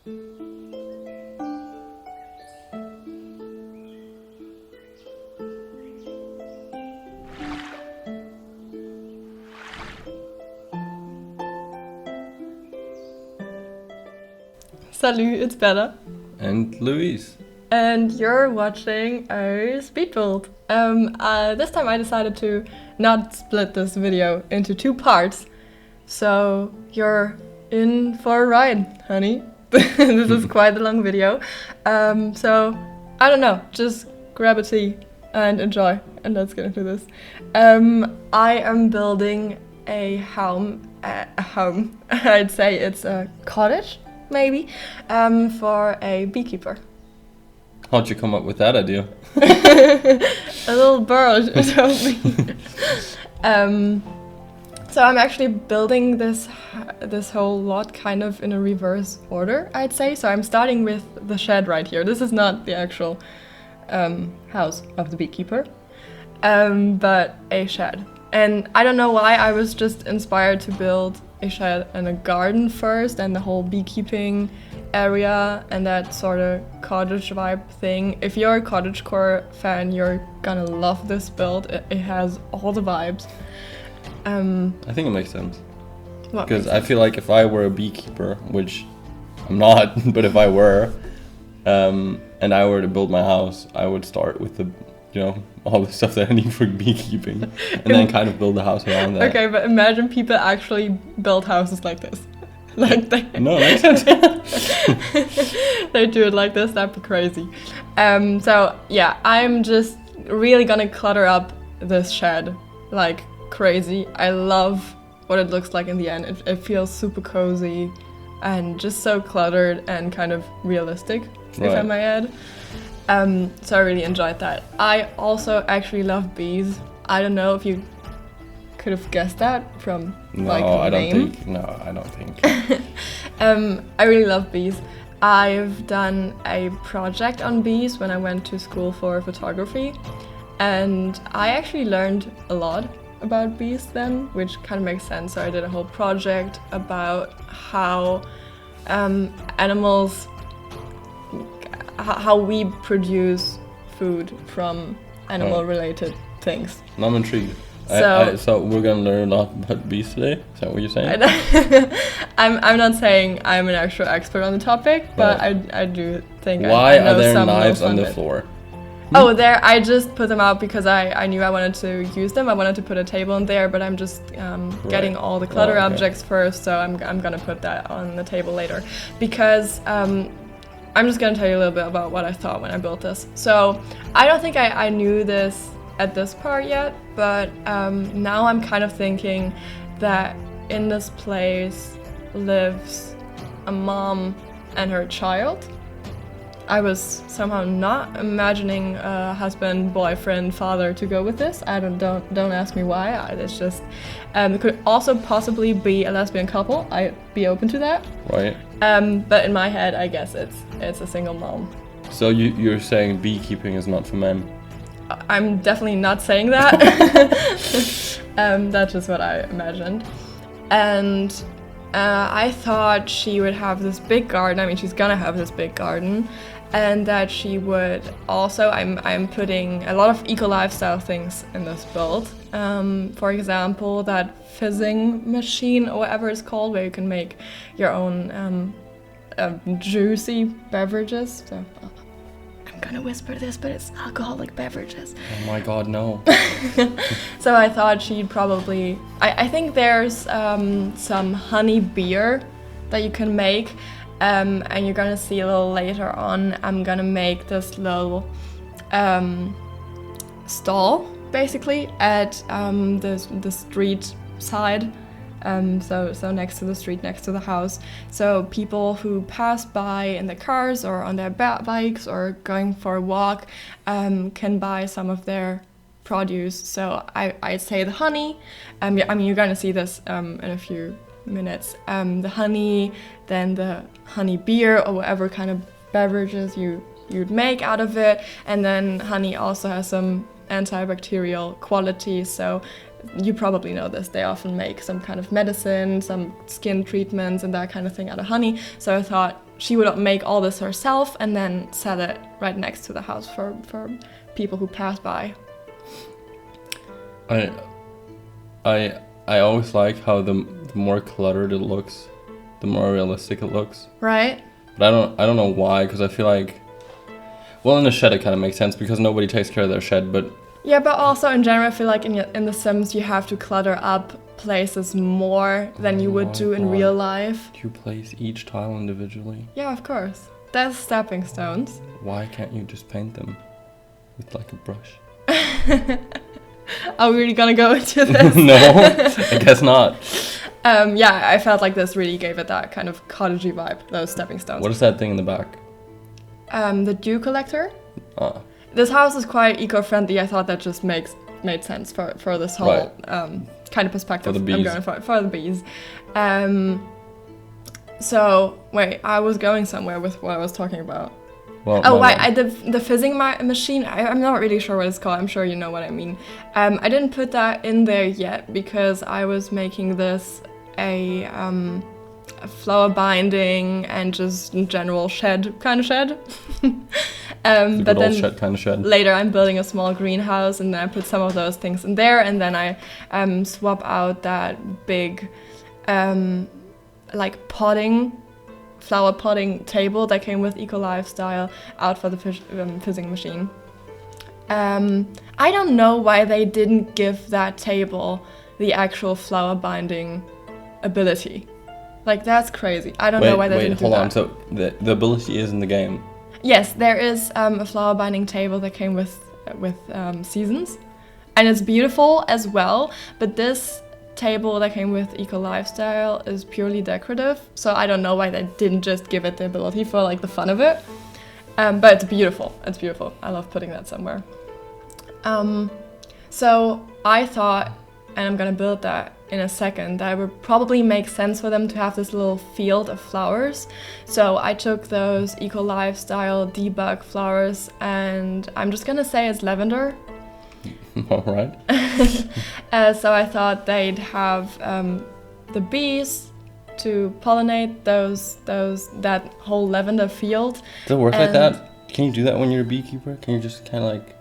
Salut, it's Bella. And Louise. And you're watching a speed build. This time I decided to not split this video into two parts. So you're in for a ride, honey. This is quite a long video. So I don't know, just grab a tea and enjoy. And let's get into this. I am building a home. I'd say it's a cottage, maybe, for a beekeeper. How'd you come up with that idea? A little bird told me. So I'm actually building this whole lot kind of in a reverse order, I'd say. So I'm starting with the shed right here. This is not the actual house of the beekeeper, but a shed. And I don't know why, I was just inspired to build a shed and a garden first, and the whole beekeeping area and that sort of cottage vibe thing. If you're a cottagecore fan, you're gonna love this build. It has all the vibes. I think it makes sense. What Because makes I feel like if I were a beekeeper, which I'm not, but if I were, and I were to build my house, I would start with the, all the stuff that I need for beekeeping, and then kind of build the house around that. Okay, but imagine people actually build houses like this. Like they, No, it makes sense. they do it like this, that'd be crazy. So yeah, I'm just really gonna clutter up this shed like crazy. I love what it looks like in the end. It feels super cozy and just so cluttered and kind of realistic, if I may add. So I really enjoyed that. I also actually love bees. I don't know if you could have guessed that from No, like the I don't name. think. No, I don't think. I really love bees. I've done a project on bees when I went to school for photography, and I actually learned a lot about bees then, which kind of makes sense. So I did a whole project about how animals, how we produce food from animal-related things. No, I'm intrigued. So- So we're gonna learn a lot about bees today. Is that what you're saying? I'm not saying I'm an actual expert on the topic, but Right. I do think Why I know are there some knives rules on the it. floor? Oh, there, I just put them out because I knew I wanted to use them. I wanted to put a table in there, but I'm just getting all the clutter Oh, okay. objects first, so I'm gonna put that on the table later. Because I'm just gonna tell you a little bit about what I thought when I built this. So I don't think I knew this at this part yet, but now I'm kind of thinking that in this place lives a mom and her child. I was somehow not imagining a husband, boyfriend, father to go with this. I don't ask me why. It's just it could also possibly be a lesbian couple. I'd be open to that. Right. But in my head, I guess it's a single mom. So you're saying beekeeping is not for men? I'm definitely not saying that. That's just what I imagined. And I thought she would have this big garden. I mean, she's gonna have this big garden. And that she would also, I'm putting a lot of eco-lifestyle things in this build. For example, that fizzing machine or whatever it's called, where you can make your own juicy beverages. So, I'm gonna whisper this, but it's alcoholic beverages. Oh my god, no. So I thought she'd probably, I think there's some honey beer that you can make, and you're gonna see a little later on, I'm gonna make this little stall basically at the street side. So next to the street, next to the house. So people who pass by in their cars or on their bikes or going for a walk can buy some of their produce. So I'd say the honey, I mean, you're gonna see this in a few minutes. The honey, then the honey beer or whatever kind of beverages you'd make out of it. And then honey also has some antibacterial qualities, so you probably know this, they often make some kind of medicine, some skin treatments and that kind of thing out of honey. So I thought she would make all this herself and then sell it right next to the house for people who pass by. I always like how the more cluttered it looks, the more realistic it looks. Right? But I don't know why, because I feel like, well, in the shed it kind of makes sense because nobody takes care of their shed, but Yeah, but also in general, I feel like in The Sims you have to clutter up places more than you would do in real life. Do you place each tile individually? Yeah, of course. There's stepping stones. Why can't you just paint them with like a brush? Are we really gonna go into this? No, I guess not. Yeah, I felt like this really gave it that kind of cottagey vibe, those stepping stones. What is that thing in the back? The dew collector. Ah. This house is quite eco-friendly. I thought that just made sense for this whole kind of perspective For the bees. I'm going for the bees. So wait, I was going somewhere with what I was talking about. Well, Oh, why the fizzing machine? I'm not really sure what it's called. I'm sure you know what I mean. I didn't put that in there yet because I was making this a flower binding and just general shed kind of shed. But then shed kind of shed. later I'm building a small greenhouse and then I put some of those things in there and then I swap out that big like flower potting table that came with Eco Lifestyle out for the fizzing machine. I don't know why they didn't give that table the actual flower binding ability. Like, that's crazy. I don't know why they didn't do that. Hold on. So the ability is in the game. Yes, there is a flower binding table that came with seasons, and it's beautiful as well. But this table that came with Eco Lifestyle is purely decorative, so I don't know why they didn't just give it the ability for like the fun of it. But it's beautiful. It's beautiful. I love putting that somewhere. So I thought, and I'm gonna build that in a second, that it would probably make sense for them to have this little field of flowers. So I took those Eco Lifestyle debug flowers, and I'm just gonna say it's lavender. All right. So I thought they'd have the bees to pollinate that whole lavender field. Does it work like that? Can you do that when you're a beekeeper? Can you just kind of like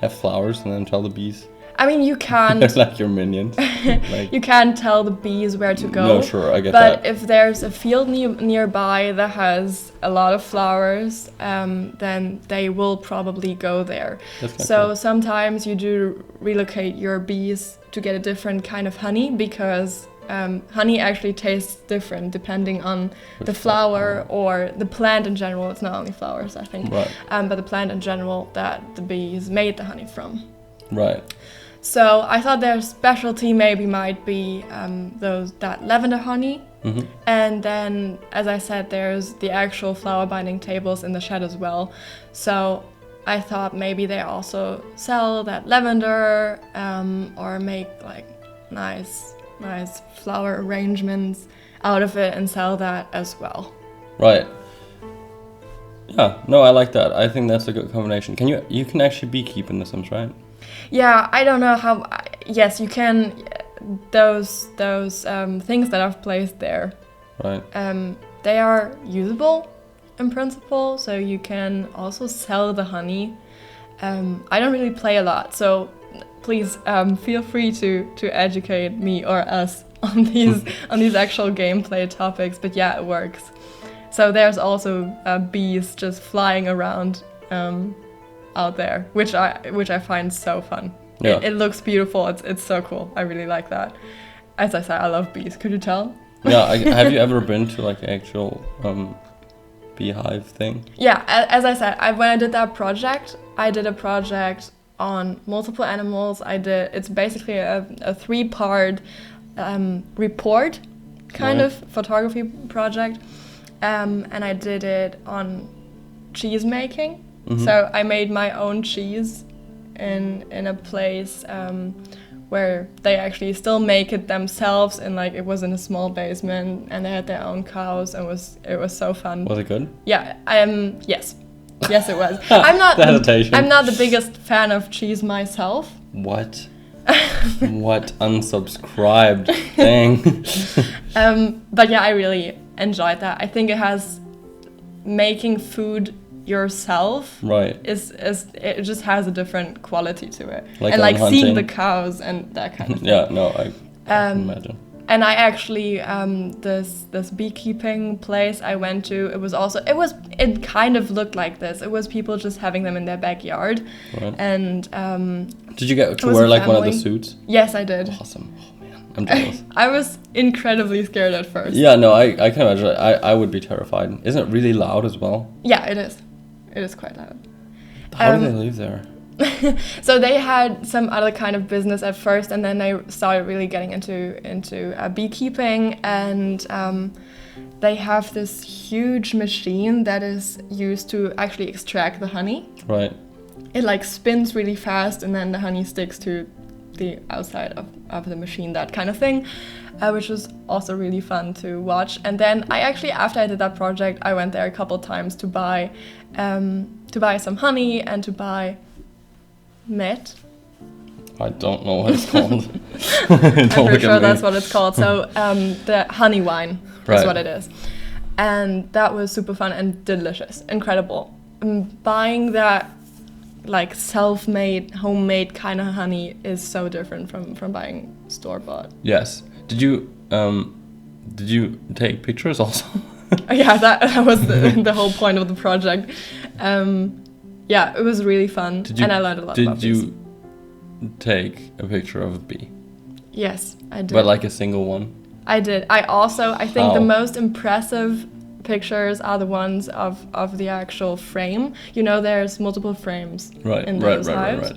have flowers and then tell the bees? I mean, you can't. They're like your minions. Like, you can't tell the bees where to go. No, sure, I get that. But if there's a field nearby that has a lot of flowers, then they will probably go there. So cool. sometimes you do relocate your bees to get a different kind of honey because honey actually tastes different depending on the flower or the plant in general. It's not only flowers, I think, right. But the plant in general that the bees made the honey from. Right. So I thought their specialty maybe might be that lavender honey. Mm-hmm. And then, as I said, there's the actual flower binding tables in the shed as well. So I thought maybe they also sell that lavender or make like nice flower arrangements out of it and sell that as well. Right. Yeah, no, I like that. I think that's a good combination. You can actually beekeep in The Sims, right? Yeah, I don't know how. Yes, you can. Those things that I've placed there. Right. They are usable in principle, so you can also sell the honey. I don't really play a lot, so please feel free to educate me or us on these actual gameplay topics. But yeah, it works. So there's also bees just flying around out there, which I find so fun. Yeah. It looks beautiful. It's so cool. I really like that. As I said, I love bees. Could you tell? Yeah. Have you ever been to like actual beehive thing? Yeah. As I said, when I did that project, I did a project on multiple animals. It's basically a 3-part report kind of photography project. And I did it on cheese making. Mm-hmm. So I made my own cheese in a place where they actually still make it themselves, and like it was in a small basement, and they had their own cows, and it was so fun. Was it good? Yeah. Yes, it was. I'm not the biggest fan of cheese myself. What? What? Unsubscribed? Dang. But yeah, I really enjoyed that. I think it has making food yourself Right. is it just has a different quality to it. Like and on like seeing hunting. the cows and that kind of thing. Yeah, no, I can imagine. And I actually this beekeeping place I went to, it kind of looked like this. It was people just having them in their backyard. Right. And Did you get to was wear a like one of the family. suits? Yes, I did. Awesome. Oh man, I'm jealous. I was incredibly scared at first. Yeah, no, I can imagine. I would be terrified. Isn't it really loud as well? Yeah, it is. It is quite loud. How do they live there? So they had some other kind of business at first, and then they started really getting into beekeeping, and they have this huge machine that is used to actually extract the honey. Right. It like spins really fast, and then the honey sticks to the outside of the machine, that kind of thing, which was also really fun to watch. And then after I did that project, I went there a couple times to buy some honey and to buy met. I don't know what it's called. I'm pretty sure that's what it's called. So the honey wine Right. is what it is. And that was super fun and delicious, incredible. Buying that like self-made, homemade kind of honey is so different from buying store-bought. Yes. Did you take pictures also? Yeah, that was the whole point of the project. Yeah, it was really fun, and I learned a lot about bees. Did you take a picture of a bee? Yes, I did. But like a single one? I did. I think the How? most impressive pictures are the ones of the actual frame. You know, there's multiple frames in those hives.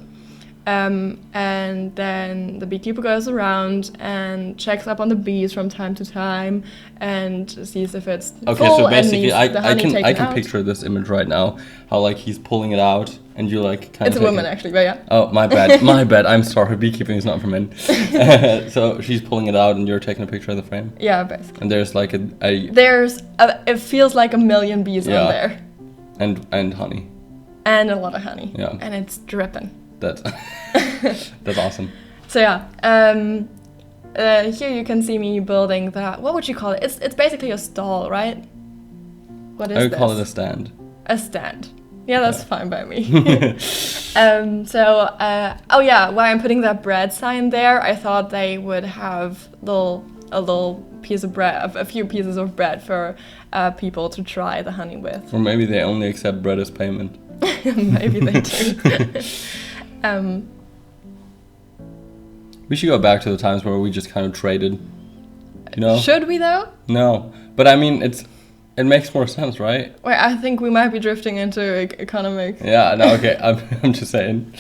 And then the beekeeper goes around and checks up on the bees from time to time and sees if it's Okay, full so and basically needs the honey taken I can out. picture this image right now. How like he's pulling it out and you like kind It's of a woman actually, but yeah. Oh, my bad. My bad. I'm sorry. Beekeeping is not for men. So she's pulling it out and you're taking a picture of the frame. Yeah, basically. And there's like it feels like a million bees on there. And honey. And a lot of honey. Yeah. And it's dripping. That's awesome. So yeah, here you can see me building that. What would you call it? It's basically a stall, right? What is I would this? call it a stand. A stand. Yeah, that's fine by me. While I'm putting that bread sign there, I thought they would have a little piece of bread, a few pieces of bread for people to try the honey with. Or maybe they only accept bread as payment. Maybe they do. We should go back to the times where we just kind of traded. You know? Should we though? No, but I mean it makes more sense, right? Wait, I think we might be drifting into economics. Yeah. No. Okay. I'm just saying.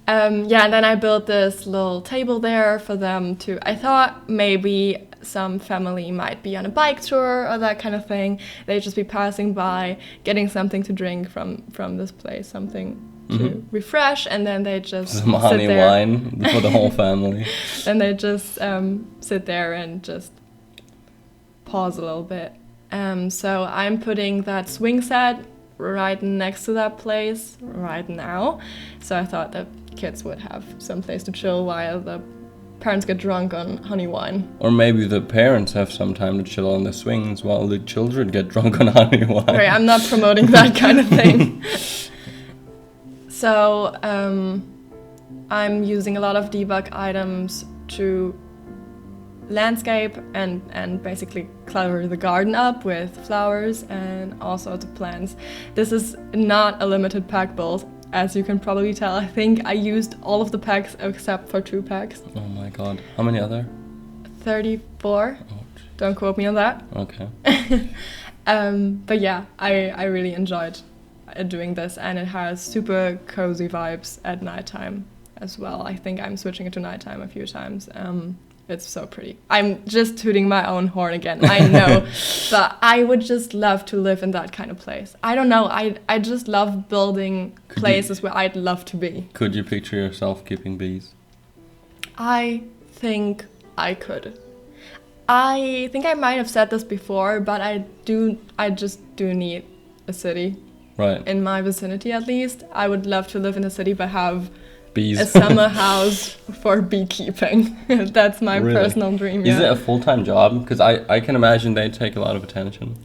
And then I built this little table there for them to. I thought maybe some family might be on a bike tour or that kind of thing. They'd just be passing by, getting something to drink from this place, something to refresh, and then they just Some honey wine for the whole family. Then they just sit there and just pause a little bit. So I'm putting that swing set right next to that place right now. So I thought that kids would have some place to chill while the parents get drunk on honey wine. Or maybe the parents have some time to chill on the swings while the children get drunk on honey wine. Right, I'm not promoting that kind of thing. So I'm using a lot of debug items to landscape and basically clutter the garden up with flowers and all sorts of plants. This is not a limited pack build, as you can probably tell. I think I used all of the packs except for 2 packs. Oh my god. How many are there? 34. Oh, Don't quote me on that. okay. But yeah, I really enjoyed doing this, and it has super cozy vibes at nighttime as well. I think I'm switching it to nighttime a few times. It's so pretty. I'm just tooting my own horn again, I know. But I would just love to live in that kind of place. I don't know, I just love building places where I'd love to be. Could you picture yourself keeping bees? I think I could. I think I might have said this before, but I just do need a city. Right. In my vicinity at least. I would love to live in a city but have Bees. a summer house for beekeeping. That's my Really? personal dream. Is Yeah. it a full-time job? Because I can imagine they take a lot of attention.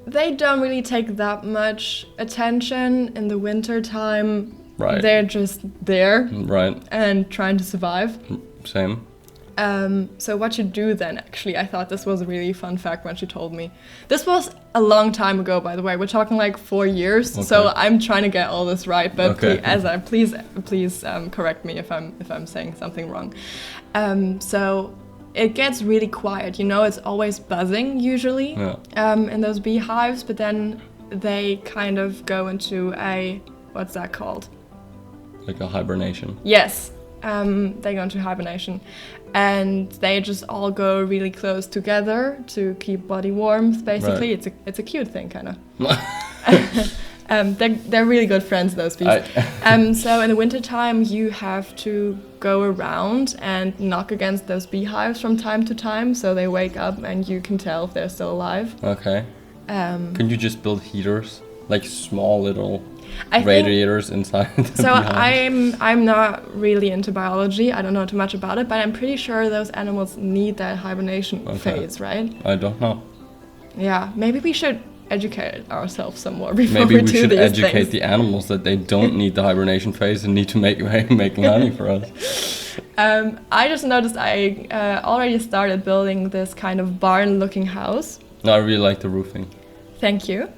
They don't really take that much attention in the winter time. Right. They're just there. Right. And trying to survive. Same. So what you do then, actually, I thought this was a really fun fact when she told me. This was a long time ago, by the way. We're talking like 4 years. Okay. So I'm trying to get all this right, but Okay. please correct me if I'm saying something wrong. So it gets really quiet. You know, it's always buzzing usually in those beehives, but then they kind of go into what's that called? Like a hibernation. Yes. They go into hibernation, and they just all go really close together to keep body warmth. Basically, it's a cute thing, kind of. They're really good friends, those bees. So in the wintertime, you have to go around and knock against those beehives from time to time, so they wake up and you can tell if they're still alive. Okay. Can you just build heaters, like small little I radiators inside the So beehive? I'm not really into biology. I don't know too much about it, but I'm pretty sure those animals need that hibernation phase, right? I don't know. Yeah, maybe we should educate ourselves some more before Maybe we we do should these educate things. the animals that they don't need the hibernation phase and need to making honey for us. I just noticed I already started building this kind of barn-looking house. No, I really like the roofing. Thank you.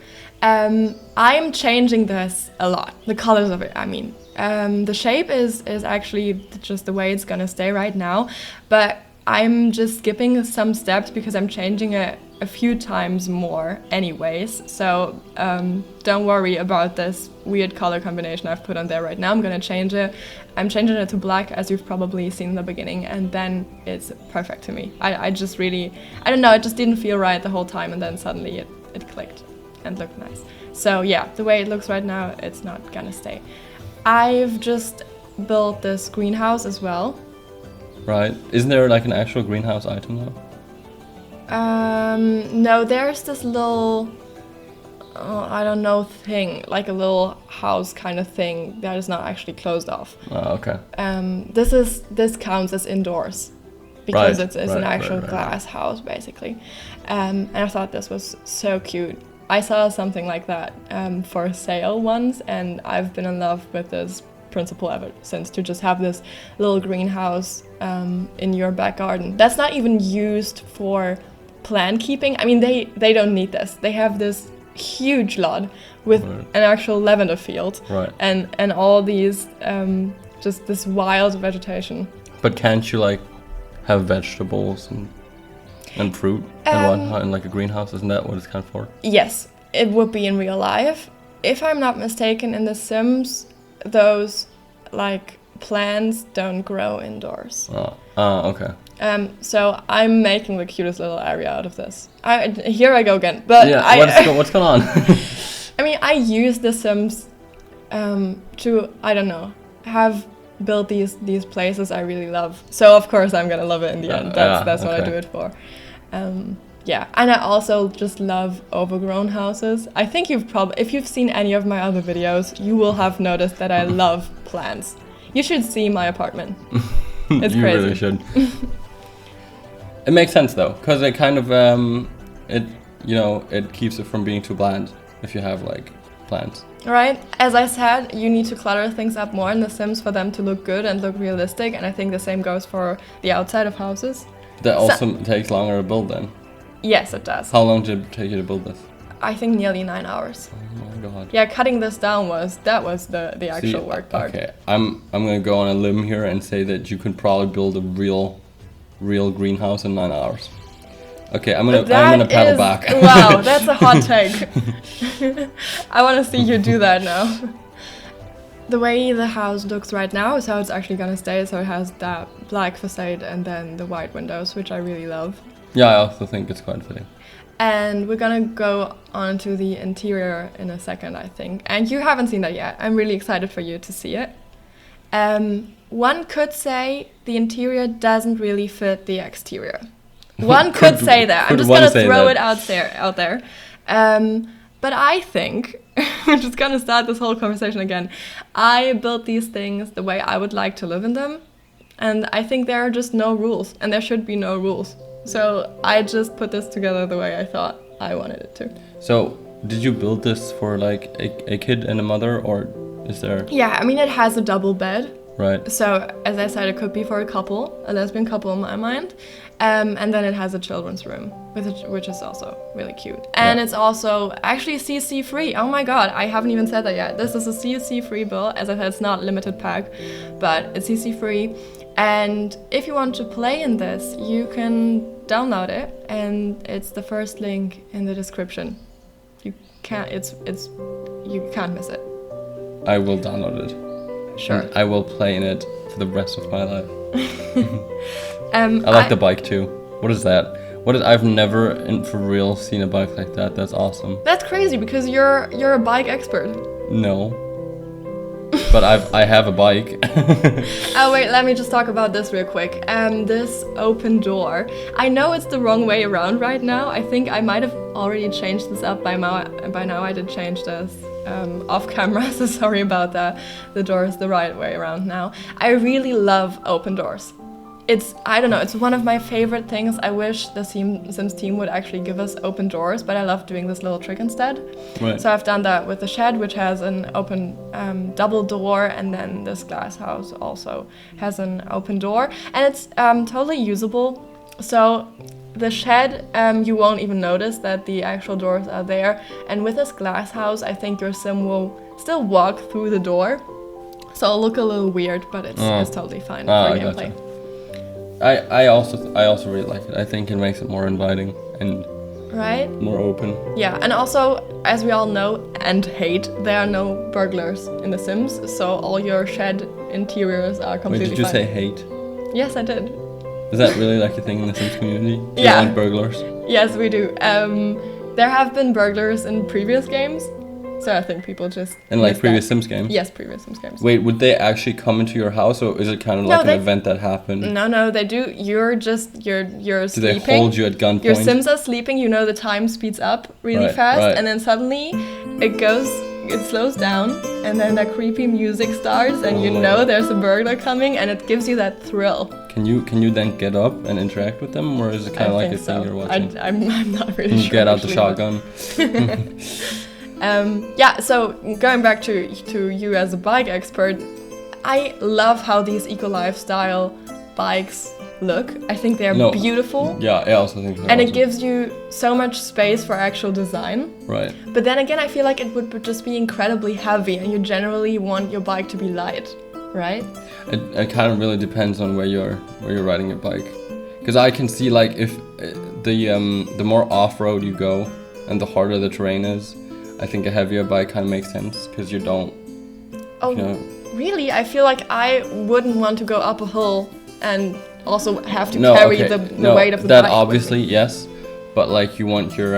I'm changing this a lot. The colors of it, I mean. The shape is actually just the way it's gonna stay right now, but I'm just skipping some steps because I'm changing it a few times more anyways. So don't worry about this weird color combination I've put on there right now. I'm gonna change it. I'm changing it to black, as you've probably seen in the beginning, and then it's perfect to me. I just really, I don't know, it just didn't feel right the whole time, and then suddenly it clicked and looked nice. So yeah, the way it looks right now, it's not gonna stay. I've just built this greenhouse as well. Right. Isn't there like an actual greenhouse item though? No, there's this little, I don't know, thing, like a little house kind of thing that is not actually closed off. Oh, okay. This counts as indoors because Right, it's right, an actual right. glass house basically. And I thought this was so cute. I saw something like that for sale once, and I've been in love with this principle ever since, to just have this little greenhouse in your back garden. That's not even used for plant keeping. I mean, they don't need this. They have this huge lot with Right. an actual lavender field Right. and all these just this wild vegetation. But can't you like have vegetables and fruit and whatnot in like a greenhouse? Isn't that what it's kind of for? Yes, it would be in real life. If I'm not mistaken, in The Sims, those like plants don't grow indoors. Okay. So I'm making the cutest little area out of this. Here I go again. But yeah, what's going on? I mean, I use The Sims to, I don't know, have built these places I really love. So of course I'm gonna love it in the end. That's what I do it for. Yeah, and I also just love overgrown houses. I think if you've seen any of my other videos, you will have noticed that I love plants. You should see my apartment. It's you crazy. really should. It makes sense though, because it kind of it keeps it from being too bland if you have like plants. Right, as I said, you need to clutter things up more in The Sims for them to look good and look realistic, and I think the same goes for the outside of houses. That also takes longer to build then. Yes, it does. How long did it take you to build this? I think nearly 9 hours. Oh my god. Yeah, cutting this down was the actual work part. Okay, I'm gonna go on a limb here and say that you could probably build a real greenhouse in 9 hours. Okay, I'm gonna pedal back. Wow, that's a hot take. I want to see you do that now. The way the house looks right now is how it's actually gonna stay. So it has that black facade and then the white windows, which I really love. Yeah, I also think it's quite fitting. And we're gonna go on to the interior in a second, I think. And you haven't seen that yet. I'm really excited for you to see it. One could say the interior doesn't really fit the exterior. One could say that. I'm just gonna throw it out there. But I think, we're just gonna start this whole conversation again. I built these things the way I would like to live in them. And I think there are just no rules, and there should be no rules. So I just put this together the way I thought I wanted it to. So, did you build this for like a kid and a mother, or is there? Yeah, I mean, it has a double bed. Right. So, as I said, it could be for a couple, a lesbian couple in my mind. And then it has a children's room, which is also really cute. And Yeah. it's also actually CC free. Oh my god, I haven't even said that yet. This is a CC free build. As I said, it's not limited pack, but it's CC free. And if you want to play in this, you can download it, and it's the first link in the description. You can't miss it. I will download it. Sure. And I will play in it for the rest of my life. I I like the bike too. What is that? I've never for real seen a bike like that. That's awesome. That's crazy because you're a bike expert. No. But I have a bike. Oh wait, let me just talk about this real quick. This open door. I know it's the wrong way around right now. I think I might have already changed this up by now. By now I did change this off camera, so sorry about that. The door is the right way around now. I really love open doors. I don't know, it's one of my favorite things. I wish the Sims team would actually give us open doors, but I love doing this little trick instead. Right. So I've done that with the shed, which has an open double door, and then this glass house also has an open door, and it's totally usable. So the shed, you won't even notice that the actual doors are there, and with this glass house, I think your Sim will still walk through the door. So it'll look a little weird, but it's totally fine for I gameplay. gotcha. I also really like it. I think it makes it more inviting and Right? more open. Yeah, and also, as we all know and hate, there are no burglars in The Sims, so all your shed interiors are Wait, completely did you fine. say hate? Yes, I did. Is that really like a thing in the Sims community? Do Yeah. you like burglars? Yes, we do. There have been burglars in previous games, so I think people just In like missed previous that. Sims games? Yes, previous Sims games. Wait, would they actually come into your house, or is it kind of No, like they- an event that happened? No, they do. You're Do sleeping. they hold you at gunpoint? Your Sims are sleeping, you know the time speeds up really Right, fast, right. and then suddenly it slows down, and then that creepy music starts, and you Oh. know there's a burglar coming, and it gives you that thrill. Can you then get up and interact with them, or is it kind of I like a think thing so. you're watching? I'm not really sure. Get out the actually, shotgun. Yeah, so going back to you as a bike expert, I love how these eco-lifestyle bikes look. I think they're No. beautiful. Yeah, I also think so. And it gives you so much space for actual design. Right. But then again, I feel like it would just be incredibly heavy, and you generally want your bike to be light, right? It kind of really depends on where you're riding your bike, because I can see like if the more off-road you go and the harder the terrain is, I think a heavier bike kind of makes sense, because you don't. Oh, You know, really? I feel like I wouldn't want to go up a hill and also have to no, carry okay, the no, weight of the that bike. obviously yes, but like you want your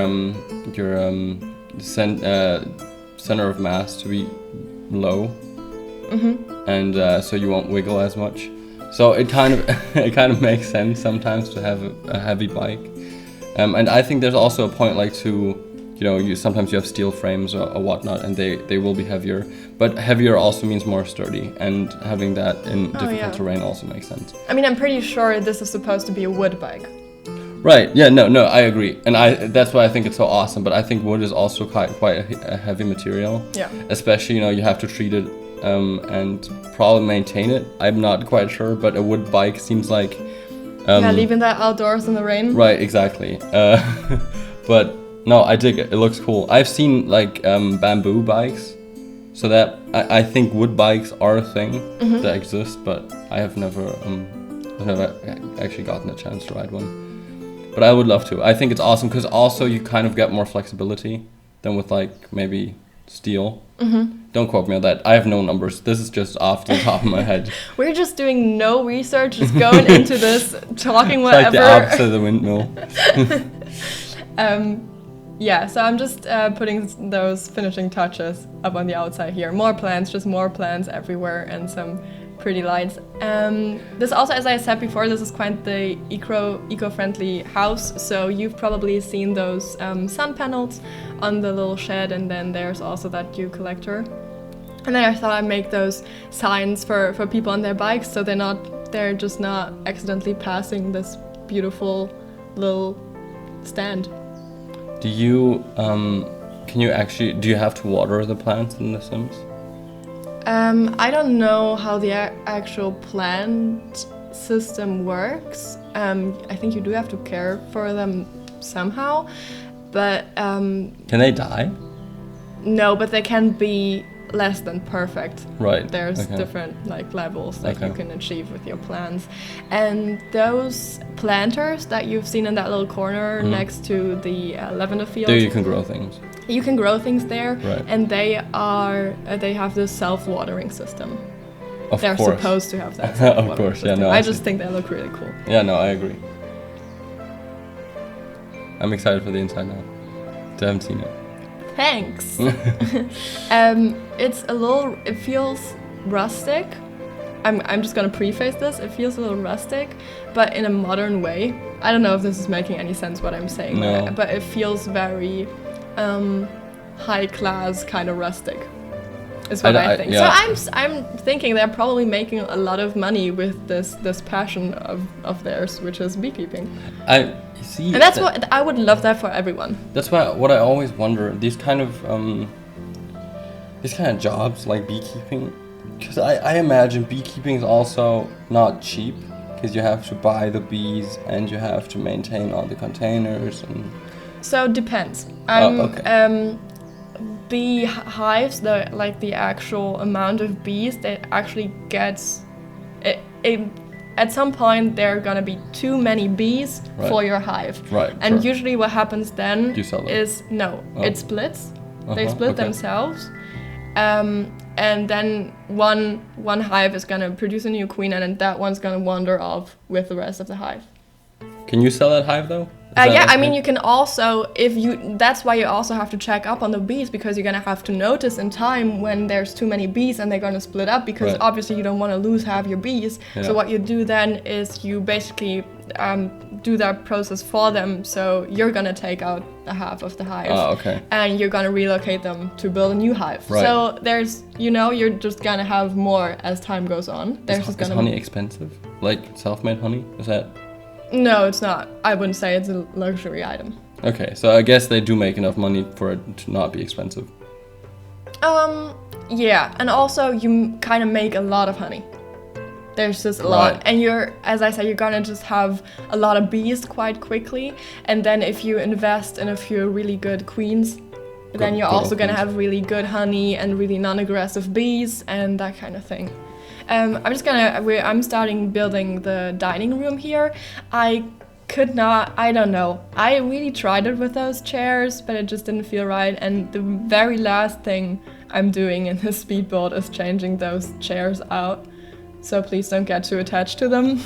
center of mass to be low, and so you won't wiggle as much. So it kind of makes sense sometimes to have a heavy bike, and I think there's also a point like to. You know, sometimes you have steel frames or whatnot, and they will be heavier. But heavier also means more sturdy, and having that in difficult yeah. terrain also makes sense. I mean, I'm pretty sure this is supposed to be a wood bike. Right? Yeah. No. I agree, and that's why I think it's so awesome. But I think wood is also quite a heavy material. Yeah. Especially, you have to treat it and probably maintain it. I'm not quite sure, but a wood bike seems like. Yeah, leaving that outdoors in the rain. Right. Exactly. But. No, I dig it. It looks cool. I've seen like bamboo bikes, so that I think wood bikes are a thing that exists, but I have never actually gotten a chance to ride one. But I would love to. I think it's awesome because also you kind of get more flexibility than with like maybe steel. Don't quote me on that. I have no numbers. This is just off the top of my head. We're just doing no research, just going into this, talking It's like whatever. the opposite of the windmill. Yeah, so I'm just putting those finishing touches up on the outside here. More plants, just more plants everywhere, and some pretty lights. This also, as I said before, this is quite the eco-friendly house. So you've probably seen those sun panels on the little shed, and then there's also that dew collector. And then I thought I'd make those signs for people on their bikes, so they're just not accidentally passing this beautiful little stand. Do you do you have to water the plants in The Sims? I don't know how the actual plant system works. I think you do have to care for them somehow, but Can they die? no, but they can be less than perfect. Right. There's different like levels that you can achieve with your plants, and those planters that you've seen in that little corner next to the lavender field. There you can grow things. You can grow things there, right. And they have this self-watering system. They're course. supposed to have that. Of course, system. yeah. No, I just think they look really cool. Yeah, no, I agree. I'm excited for the inside now. I haven't seen it. Thanks. It feels rustic. I'm just gonna preface this. It feels a little rustic, but in a modern way. I don't know if this is making any sense what I'm saying, no. but it feels very high class, kind of rustic. Is what I think. Yeah. So I'm thinking they're probably making a lot of money with this passion of theirs, which is beekeeping. I see. And that's what I would love that for everyone. That's what I always wonder. These kind of jobs like beekeeping, because I imagine beekeeping is also not cheap, because you have to buy the bees and you have to maintain all the containers and. So it depends. The hives, the actual amount of bees that actually gets, at some point there are gonna be too many bees for your hive. Right. And usually what happens then you sell them? It splits. They split themselves. And then one hive is gonna produce a new queen, and then that one's gonna wander off with the rest of the hive. Can you sell that hive though? I mean, you can also, that's why you also have to check up on the bees, because you're gonna have to notice in time when there's too many bees and they're gonna split up, because obviously you don't want to lose half your bees. Yeah. So what you do then is you basically do that process for them. So you're gonna take out a half of the hive, and you're gonna relocate them to build a new hive. Right. So there's, you're just gonna have more as time goes on. Is honey expensive? Like self-made honey? Is that? No, it's not. I wouldn't say it's a luxury item. Okay, so I guess they do make enough money for it to not be expensive. Yeah, and also you kind of make a lot of honey. There's just a lot, and as I said, you're gonna just have a lot of bees quite quickly, and then if you invest in a few really good queens, then you're also gonna have really good honey and really non-aggressive bees and that kind of thing. I'm starting building the dining room here. I don't know. I really tried it with those chairs, but it just didn't feel right. And the very last thing I'm doing in this speedboat is changing those chairs out. So please don't get too attached to them.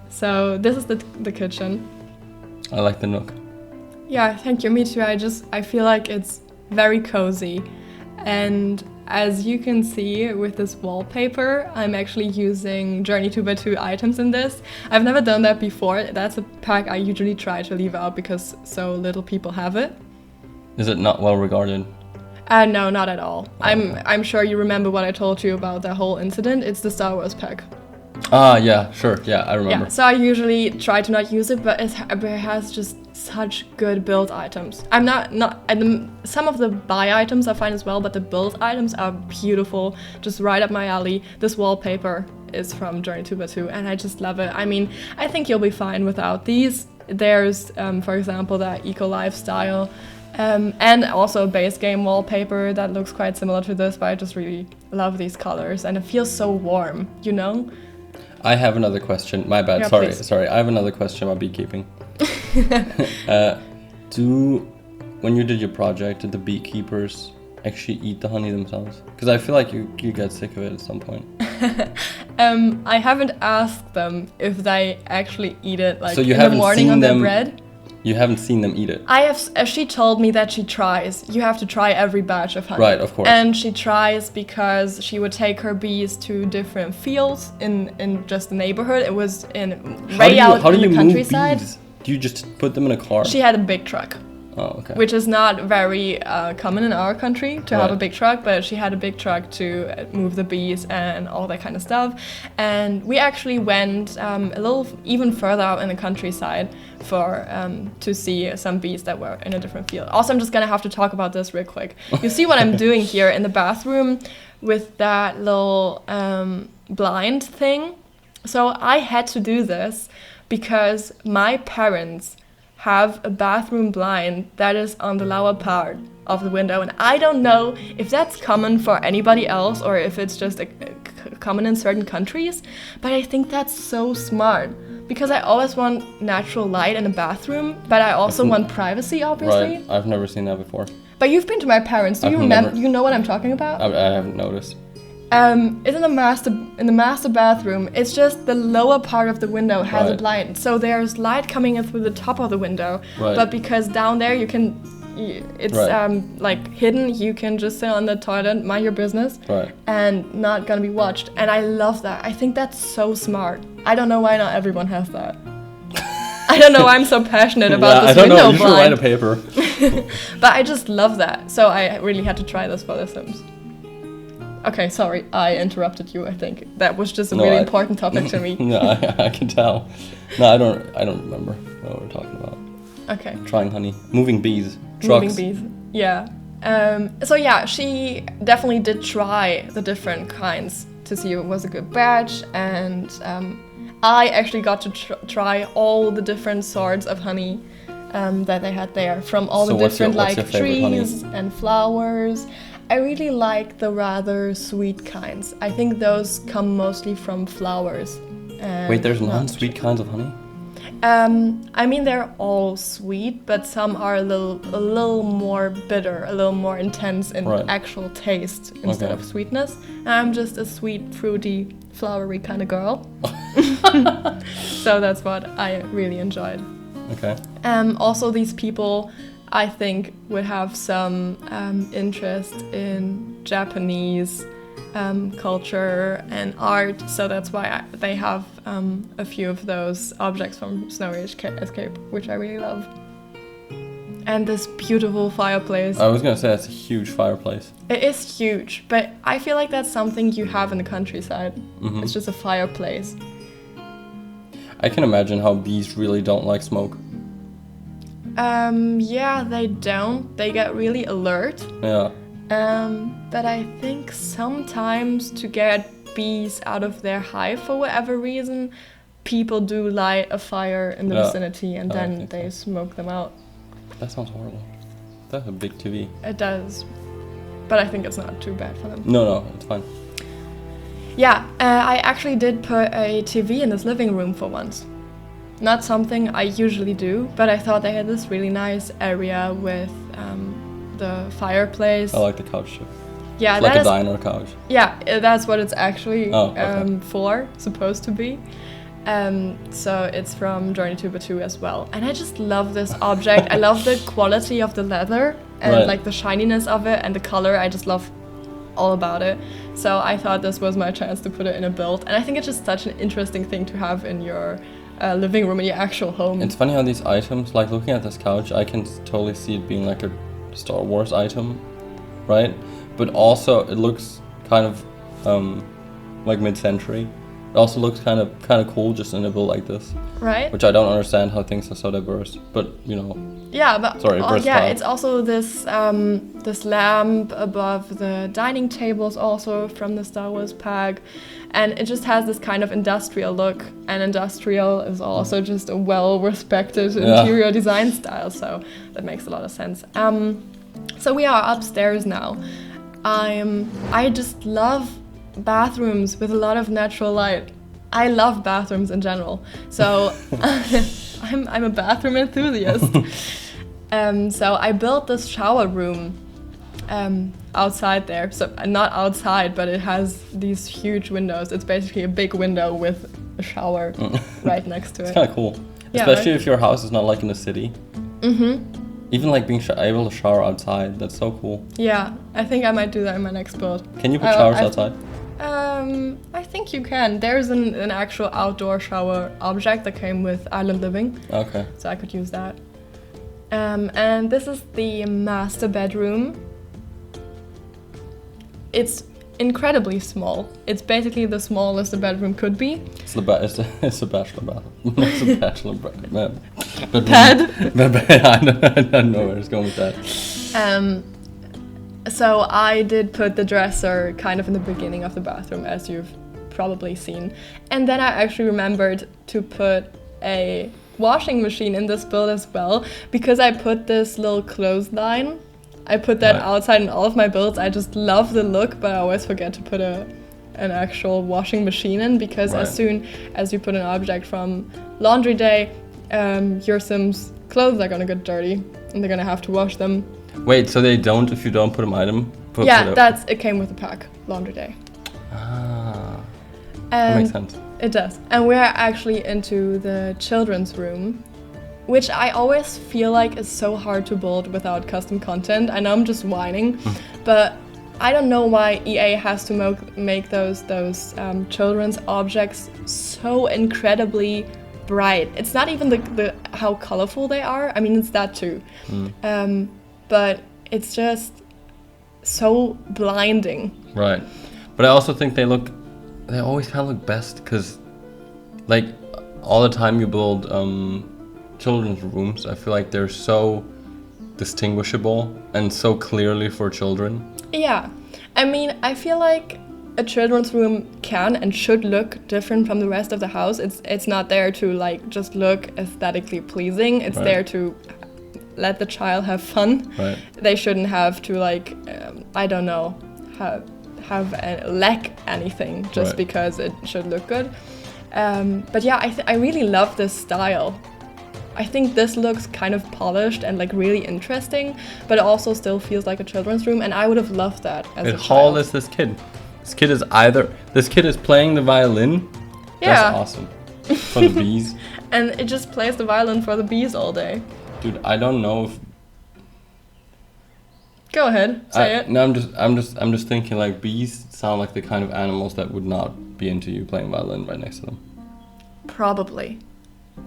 So this is the kitchen. I like the nook. Yeah, thank you. Me too. I feel like it's very cozy. And as you can see with this wallpaper, I'm actually using Journey 2x2 items in this. I've never done that before. That's a pack I usually try to leave out because so little people have it. Is it not well regarded? No, not at all. I'm sure you remember what I told you about the whole incident. It's the Star Wars pack. Yeah, sure. Yeah, I remember. Yeah, so I usually try to not use it, but it has just such good build items. Some of the buy items are fine as well, but the build items are beautiful, just right up my alley. This wallpaper is from Journey 2x2, and I just love it. I mean, I think you'll be fine without these. There's, for example, that eco lifestyle, and also a base game wallpaper that looks quite similar to this, but I just really love these colors, and it feels so warm, I have another question. My bad. Yeah, Sorry. I have another question about beekeeping. When you did your project, did the beekeepers actually eat the honey themselves? Because I feel like you get sick of it at some point. I haven't asked them if they actually eat it so you in the morning on their bread. You haven't seen them eat it? She told me that she tries. You have to try every batch of honey. Right, of course. And she tries because she would take her bees to different fields in just the neighborhood. It was out in the countryside. Move bees? Do you just put them in a car? She had a big truck. Oh, okay. which is not very common in our country to have a Right. big truck, but she had a big truck to move the bees and all that kind of stuff. And we actually went a little even further out in the countryside for to see some bees that were in a different field. Also, I'm just gonna have to talk about this real quick. You see what I'm doing here in the bathroom with that little blind thing? So I had to do this because my parents have a bathroom blind that is on the lower part of the window, and I don't know if that's common for anybody else or if it's just common in certain countries, but I think that's so smart because I always want natural light in a bathroom, but I also want privacy, obviously. Right. I've never seen that before. But you've been to my parents. Do you remember? You know what I'm talking about? I haven't noticed. It's in the master bathroom. It's just the lower part of the window has a Right. blind, so there's light coming in through the top of the window. Right. But because down there it's Right. like hidden, you can just sit on the toilet, mind your business, Right. and not gonna be watched. And I love that. I think that's so smart. I don't know why not everyone has that. I don't know why I'm so passionate about this I don't window know. You should write blind. a paper. But I just love that. So I really had to try this for The Sims. Okay, sorry, I interrupted you. I think that was just a No, really I- important topic to me. No, I can tell. No, I don't remember what we're talking about. Okay, Trying honey, moving bees, trucks. moving bees. Yeah. So yeah, she definitely did try the different kinds to see if it was a good batch, and I actually got to try all the different sorts of honey that they had there, from all So the what's your- different what's your like favorite honey? trees and flowers. I really like the rather sweet kinds. I think those come mostly from flowers. and Wait, there's not- non-sweet kinds of honey? I mean, they're all sweet, but some are a little more bitter, a little more intense in Right. actual taste instead Okay. of sweetness. I'm just a sweet, fruity, flowery kind of girl. So that's what I really enjoyed. Okay. Also, these people, I think, would have some interest in Japanese culture and art, so that's why they have a few of those objects from Snowy Escape, which I really love. And this beautiful fireplace. I was gonna say that's a huge fireplace. It is huge, but I feel like that's something you have in the countryside. Mhm. It's just a fireplace. I can imagine how bees really don't like smoke. Yeah, they don't. They get really alert. Yeah. But I think sometimes to get bees out of their hive for whatever reason, people do light a fire in the Yeah. vicinity and I then think they so. smoke them out. That sounds horrible. That's a big TV. It does. But I think it's not too bad for them. No, it's fine. Yeah, I actually did put a TV in this living room for once. Not something I usually do, but I thought they had this really nice area with the fireplace. I like the couch too. Yeah, It's like that a is- diner couch. Yeah, that's what it's actually Oh, okay. supposed to be. So it's from Journey to Batu as well. And I just love this object. I love the quality of the leather and Right. like the shininess of it and the color. I just love all about it. So I thought this was my chance to put it in a build. And I think it's just such an interesting thing to have in your living room, in your actual home. It's funny how these items, like looking at this couch, I can totally see it being like a Star Wars item, right? But also it looks kind of like mid-century. It also looks kind of cool just in a build like this, Right? which I don't understand how things are so diverse. But you know, Yeah, but Sorry, yeah, versatile. it's also this this lamp above the dining tables, also from the Star Wars pack, and it just has this kind of industrial look. And industrial is also just a well-respected Yeah. interior design style, so that makes a lot of sense. So we are upstairs now. I just love bathrooms with a lot of natural light. I love bathrooms in general, so I'm a bathroom enthusiast. So I built this shower room outside there. So not outside, but it has these huge windows. It's basically a big window with a shower right next to it's it. kind of cool, Yeah, especially right? if your house is not like in the city. Mhm. Even like being able to shower outside, that's so cool. Yeah, I think I might do that in my next build. Can you put showers I've- outside? I think you can. There's an actual outdoor shower object that came with Island Living, Okay. so I could use that. And this is the master bedroom. It's incredibly small. It's basically the smallest a bedroom could be. It's a bachelor bath. It's a bachelor bed. I don't know where it's going with that. So I did put the dresser kind of in the beginning of the bathroom, as you've probably seen. And then I actually remembered to put a washing machine in this build as well, because I put this little clothesline. I put that outside in all of my builds. I just love the look, but I always forget to put an actual washing machine in, because as soon as you put an object from laundry day, your Sims' clothes are gonna get dirty and they're gonna have to wash them. Wait, so they don't if you don't put an item? It came with the pack, laundry day. That makes sense. It does. And we're actually into the children's room, which I always feel like is so hard to build without custom content. I know I'm just whining, but I don't know why EA has to make those children's objects so incredibly bright. It's not even the how colorful they are. I mean, it's that too. But it's just so blinding. Right. But I also think they always kind of look best because, like, all the time you build children's rooms, I feel like they're so distinguishable and so clearly for children. Yeah. I mean, I feel like a children's room can and should look different from the rest of the house. It's not there to, like, just look aesthetically pleasing. It's there to let the child have fun. Right. They shouldn't have to, like, I don't know, lack anything just because it should look good. But yeah, I really love this style. I think this looks kind of polished and, like, really interesting, but it also still feels like a children's room, and I would have loved that as a child. How old is this kid? This kid is playing the violin. Yeah. That's awesome. For the bees. And it just plays the violin for the bees all day. Dude, I don't know if... Go ahead, say it. No, I'm just thinking, like, bees sound like the kind of animals that would not be into you playing violin right next to them. Probably.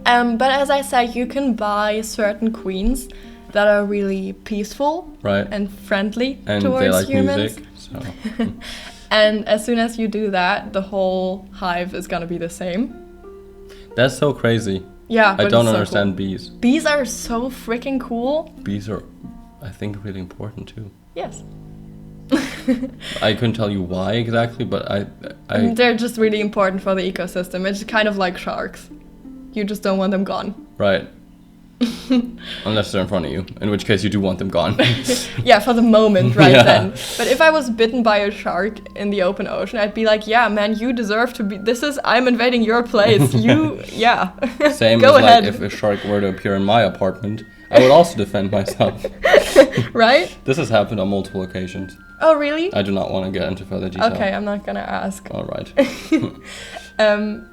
But as I said, you can buy certain queens that are really peaceful and friendly towards they like humans. Music, so. And as soon as you do that, the whole hive is gonna be the same. That's so crazy. Yeah, I don't understand bees. Bees are so freaking cool. Bees are, I think, really important too. Yes. I couldn't tell you why exactly, but I they're just really important for the ecosystem. It's kind of like sharks. You just don't want them gone. Right. Unless they're in front of you, in which case you do want them gone. Yeah, for the moment, then. But if I was bitten by a shark in the open ocean, I'd be like, yeah, man, you deserve to be... I'm invading your place. Yeah. Same Go as ahead. Like if a shark were to appear in my apartment, I would also defend myself. Right? This has happened on multiple occasions. Oh, really? I do not want to get into further detail. Okay, I'm not gonna ask. All right.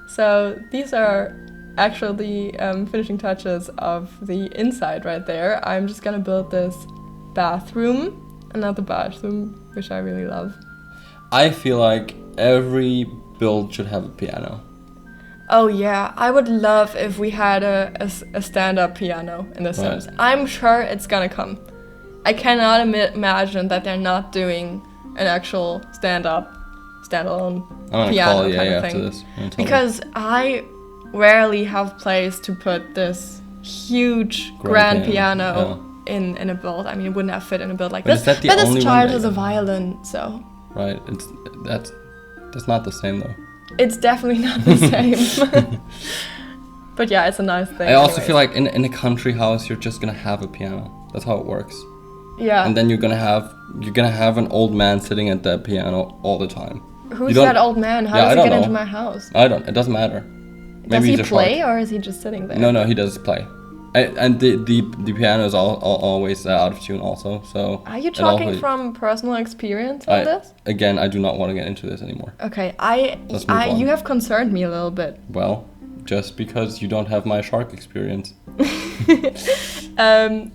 So these are actually the finishing touches of the inside right there. I'm just gonna build this bathroom, another bathroom, which I really love. I feel like every build should have a piano. Oh yeah, I would love if we had a stand-up piano in The Sims. I'm sure it's gonna come. I cannot imagine that they're not doing an actual standalone piano kind of thing. After this. Because I rarely have place to put this huge grand piano in a build. I mean, it wouldn't have fit in a build like this. But this child has a violin, so... Right, that's not the same though. It's definitely not the same. But yeah, it's a nice thing. I also feel like in a country house, you're just gonna have a piano. That's how it works. Yeah. And then you're gonna have an old man sitting at that piano all the time. Who's that old man? How does he get into my house? I don't. It doesn't matter. Does he play or is he just sitting there? No, he does play. And the piano is always out of tune also. So. Are you talking from personal experience on this? Again, I do not want to get into this anymore. Okay, you have concerned me a little bit. Well, just because you don't have my shark experience.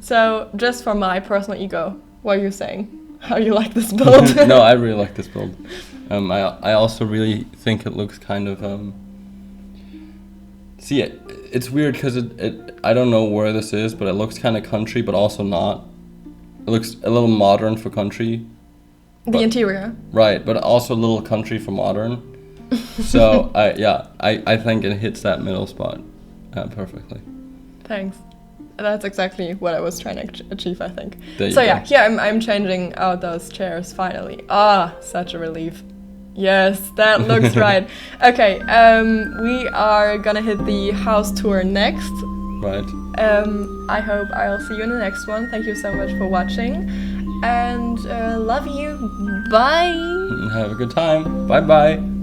So just for my personal ego, what are you saying? How you like this build? No, I really like this build. I also really think it looks kind of. See, it's weird because I don't know where this is, but it looks kind of country, but also not. It looks a little modern for country. The interior. Right, but also a little country for modern. So I think it hits that middle spot perfectly. Thanks. That's exactly what I was trying to achieve, I think. So yeah, here I'm changing out those chairs finally. Such a relief. Yes, that looks right. Okay, we are gonna hit the house tour next. Right. I hope I'll see you in the next one. Thank you so much for watching. And love you. Bye. Have a good time. Bye bye.